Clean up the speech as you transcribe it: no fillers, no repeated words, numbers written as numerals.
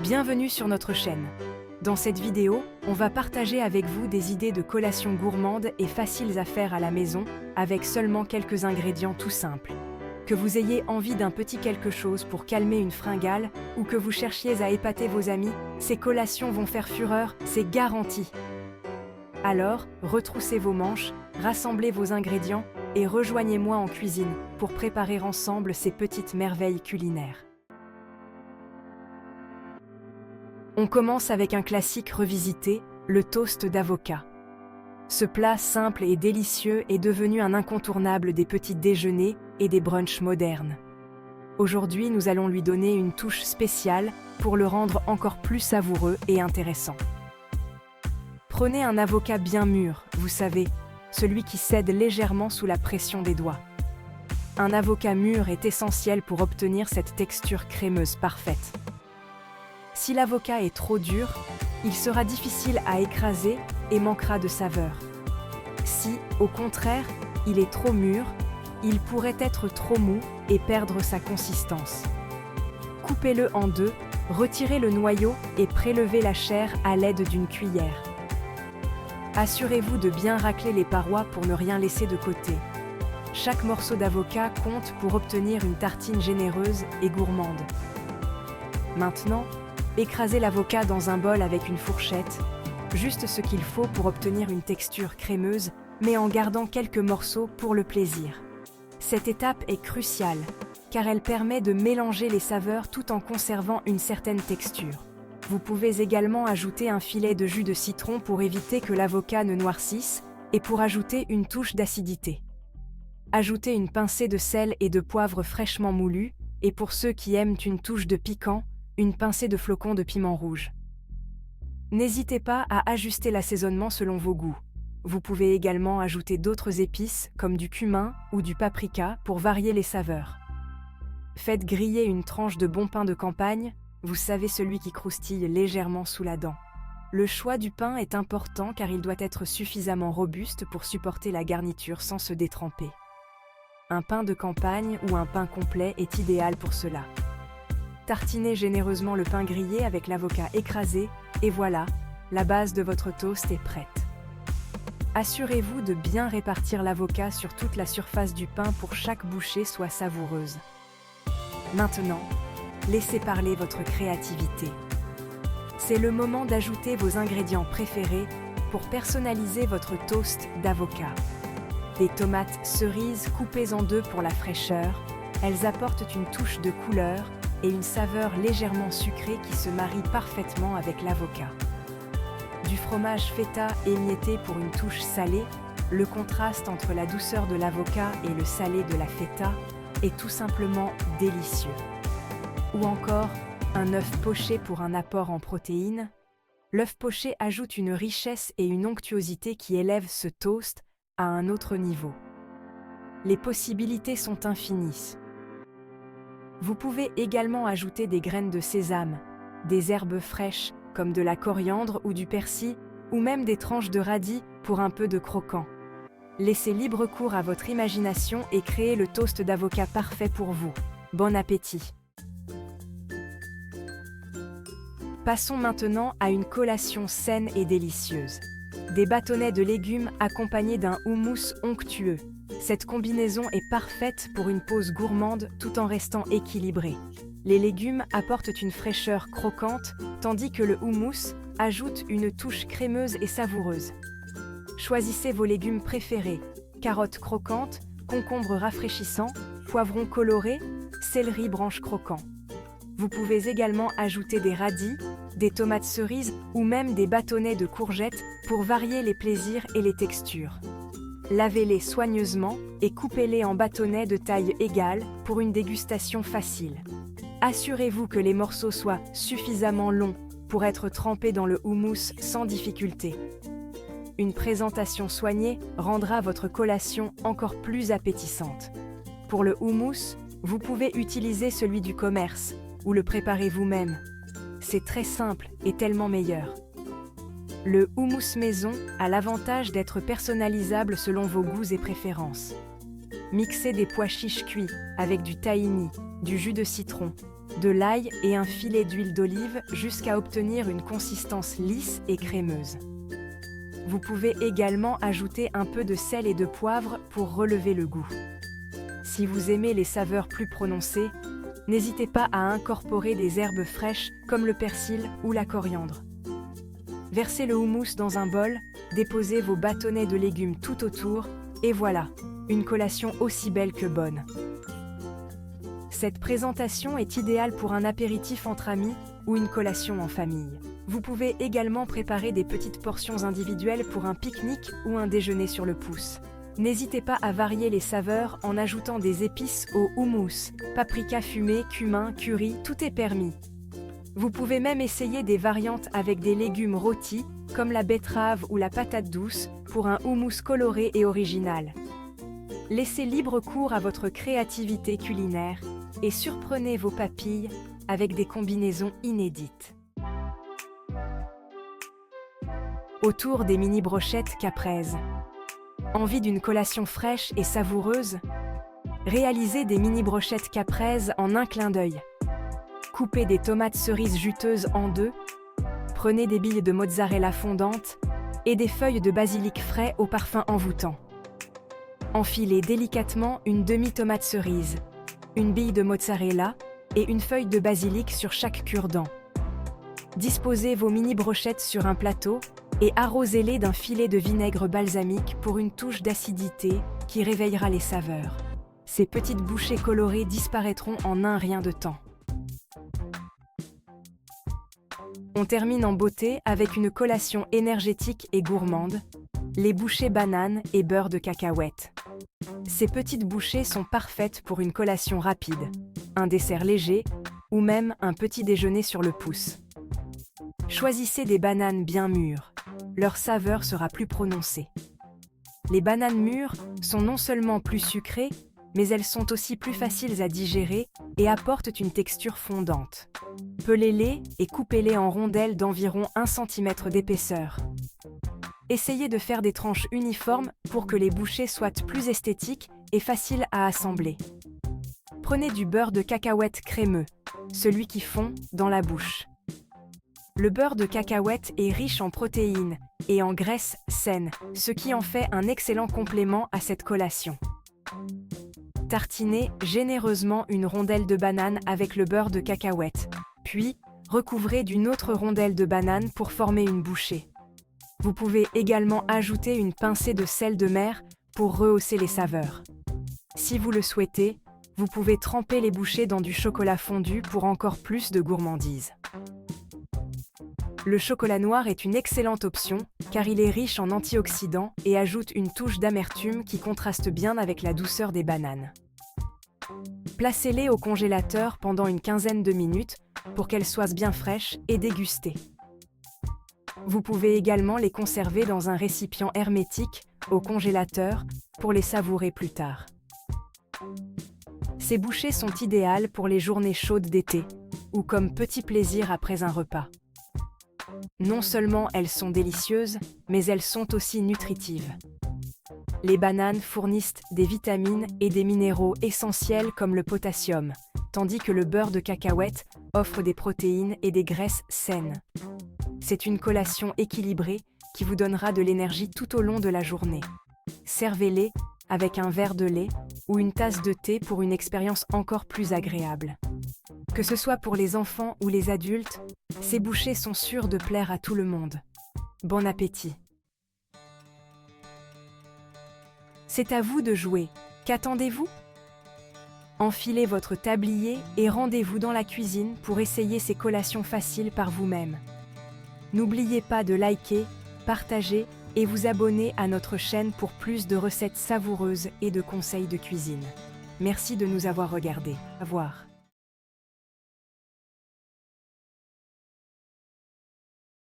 Bienvenue sur notre chaîne. Dans cette vidéo, on va partager avec vous des idées de collations gourmandes et faciles à faire à la maison, avec seulement quelques ingrédients tout simples. Que vous ayez envie d'un petit quelque chose pour calmer une fringale, ou que vous cherchiez à épater vos amis, ces collations vont faire fureur, c'est garanti. Alors, retroussez vos manches, rassemblez vos ingrédients, et rejoignez-moi en cuisine pour préparer ensemble ces petites merveilles culinaires. On commence avec un classique revisité, le toast d'avocat. Ce plat simple et délicieux est devenu un incontournable des petits déjeuners et des brunchs modernes. Aujourd'hui, nous allons lui donner une touche spéciale pour le rendre encore plus savoureux et intéressant. Prenez un avocat bien mûr, vous savez, celui qui cède légèrement sous la pression des doigts. Un avocat mûr est essentiel pour obtenir cette texture crémeuse parfaite. Si l'avocat est trop dur, il sera difficile à écraser et manquera de saveur. Si, au contraire, il est trop mûr, il pourrait être trop mou et perdre sa consistance. Coupez-le en deux, retirez le noyau et prélevez la chair à l'aide d'une cuillère. Assurez-vous de bien racler les parois pour ne rien laisser de côté. Chaque morceau d'avocat compte pour obtenir une tartine généreuse et gourmande. Maintenant, écrasez l'avocat dans un bol avec une fourchette, juste ce qu'il faut pour obtenir une texture crémeuse, mais en gardant quelques morceaux pour le plaisir. Cette étape est cruciale, car elle permet de mélanger les saveurs tout en conservant une certaine texture. Vous pouvez également ajouter un filet de jus de citron pour éviter que l'avocat ne noircisse et pour ajouter une touche d'acidité. Ajoutez une pincée de sel et de poivre fraîchement moulu, et pour ceux qui aiment une touche de piquant, une pincée de flocons de piment rouge. N'hésitez pas à ajuster l'assaisonnement selon vos goûts. Vous pouvez également ajouter d'autres épices comme du cumin ou du paprika pour varier les saveurs. Faites griller une tranche de bon pain de campagne, vous savez, celui qui croustille légèrement sous la dent. Le choix du pain est important car il doit être suffisamment robuste pour supporter la garniture sans se détremper. Un pain de campagne ou un pain complet est idéal pour cela. Tartinez généreusement le pain grillé avec l'avocat écrasé, et voilà, la base de votre toast est prête. Assurez-vous de bien répartir l'avocat sur toute la surface du pain pour que chaque bouchée soit savoureuse. Maintenant, laissez parler votre créativité. C'est le moment d'ajouter vos ingrédients préférés pour personnaliser votre toast d'avocat. Des tomates cerises coupées en deux pour la fraîcheur, elles apportent une touche de couleur et une saveur légèrement sucrée qui se marie parfaitement avec l'avocat. Du fromage feta émietté pour une touche salée, le contraste entre la douceur de l'avocat et le salé de la feta est tout simplement délicieux. Ou encore, un œuf poché pour un apport en protéines. L'œuf poché ajoute une richesse et une onctuosité qui élèvent ce toast à un autre niveau. Les possibilités sont infinies. Vous pouvez également ajouter des graines de sésame, des herbes fraîches comme de la coriandre ou du persil, ou même des tranches de radis pour un peu de croquant. Laissez libre cours à votre imagination et créez le toast d'avocat parfait pour vous. Bon appétit! Passons maintenant à une collation saine et délicieuse. Des bâtonnets de légumes accompagnés d'un houmous onctueux. Cette combinaison est parfaite pour une pause gourmande tout en restant équilibrée. Les légumes apportent une fraîcheur croquante, tandis que le houmous ajoute une touche crémeuse et savoureuse. Choisissez vos légumes préférés: carottes croquantes, concombres rafraîchissants, poivrons colorés, céleri branche croquant. Vous pouvez également ajouter des radis, des tomates cerises ou même des bâtonnets de courgettes pour varier les plaisirs et les textures. Lavez-les soigneusement et coupez-les en bâtonnets de taille égale pour une dégustation facile. Assurez-vous que les morceaux soient suffisamment longs pour être trempés dans le houmous sans difficulté. Une présentation soignée rendra votre collation encore plus appétissante. Pour le houmous, vous pouvez utiliser celui du commerce ou le préparer vous-même. C'est très simple et tellement meilleur. Le houmous maison a l'avantage d'être personnalisable selon vos goûts et préférences. Mixez des pois chiches cuits avec du tahini, du jus de citron, de l'ail et un filet d'huile d'olive jusqu'à obtenir une consistance lisse et crémeuse. Vous pouvez également ajouter un peu de sel et de poivre pour relever le goût. Si vous aimez les saveurs plus prononcées, n'hésitez pas à incorporer des herbes fraîches comme le persil ou la coriandre. Versez le houmous dans un bol, déposez vos bâtonnets de légumes tout autour, et voilà, une collation aussi belle que bonne. Cette présentation est idéale pour un apéritif entre amis ou une collation en famille. Vous pouvez également préparer des petites portions individuelles pour un pique-nique ou un déjeuner sur le pouce. N'hésitez pas à varier les saveurs en ajoutant des épices au houmous, paprika fumé, cumin, curry, tout est permis. Vous pouvez même essayer des variantes avec des légumes rôtis, comme la betterave ou la patate douce, pour un houmous coloré et original. Laissez libre cours à votre créativité culinaire et surprenez vos papilles avec des combinaisons inédites. Autour des mini brochettes caprese. Envie d'une collation fraîche et savoureuse? Réalisez des mini brochettes caprese en un clin d'œil. Coupez des tomates cerises juteuses en deux, prenez des billes de mozzarella fondantes et des feuilles de basilic frais au parfum envoûtant. Enfilez délicatement une demi-tomate cerise, une bille de mozzarella et une feuille de basilic sur chaque cure-dent. Disposez vos mini brochettes sur un plateau et arrosez-les d'un filet de vinaigre balsamique pour une touche d'acidité qui réveillera les saveurs. Ces petites bouchées colorées disparaîtront en un rien de temps. On termine en beauté avec une collation énergétique et gourmande, les bouchées bananes et beurre de cacahuète. Ces petites bouchées sont parfaites pour une collation rapide, un dessert léger ou même un petit déjeuner sur le pouce. Choisissez des bananes bien mûres, leur saveur sera plus prononcée. Les bananes mûres sont non seulement plus sucrées, mais elles sont aussi plus faciles à digérer et apportent une texture fondante. Pelez-les et coupez-les en rondelles d'environ 1 cm d'épaisseur. Essayez de faire des tranches uniformes pour que les bouchées soient plus esthétiques et faciles à assembler. Prenez du beurre de cacahuète crémeux, celui qui fond dans la bouche. Le beurre de cacahuète est riche en protéines et en graisses saines, ce qui en fait un excellent complément à cette collation. Tartinez généreusement une rondelle de banane avec le beurre de cacahuète, puis recouvrez d'une autre rondelle de banane pour former une bouchée. Vous pouvez également ajouter une pincée de sel de mer pour rehausser les saveurs. Si vous le souhaitez, vous pouvez tremper les bouchées dans du chocolat fondu pour encore plus de gourmandise. Le chocolat noir est une excellente option car il est riche en antioxydants et ajoute une touche d'amertume qui contraste bien avec la douceur des bananes. Placez-les au congélateur pendant une quinzaine de minutes pour qu'elles soient bien fraîches et dégustées. Vous pouvez également les conserver dans un récipient hermétique au congélateur pour les savourer plus tard. Ces bouchées sont idéales pour les journées chaudes d'été ou comme petit plaisir après un repas. Non seulement elles sont délicieuses, mais elles sont aussi nutritives. Les bananes fournissent des vitamines et des minéraux essentiels comme le potassium, tandis que le beurre de cacahuète offre des protéines et des graisses saines. C'est une collation équilibrée qui vous donnera de l'énergie tout au long de la journée. Servez-les avec un verre de lait ou une tasse de thé pour une expérience encore plus agréable. Que ce soit pour les enfants ou les adultes, ces bouchées sont sûres de plaire à tout le monde. Bon appétit! C'est à vous de jouer. Qu'attendez-vous? Enfilez votre tablier et rendez-vous dans la cuisine pour essayer ces collations faciles par vous-même. N'oubliez pas de liker, partager et vous abonner à notre chaîne pour plus de recettes savoureuses et de conseils de cuisine. Merci de nous avoir regardés. Au revoir.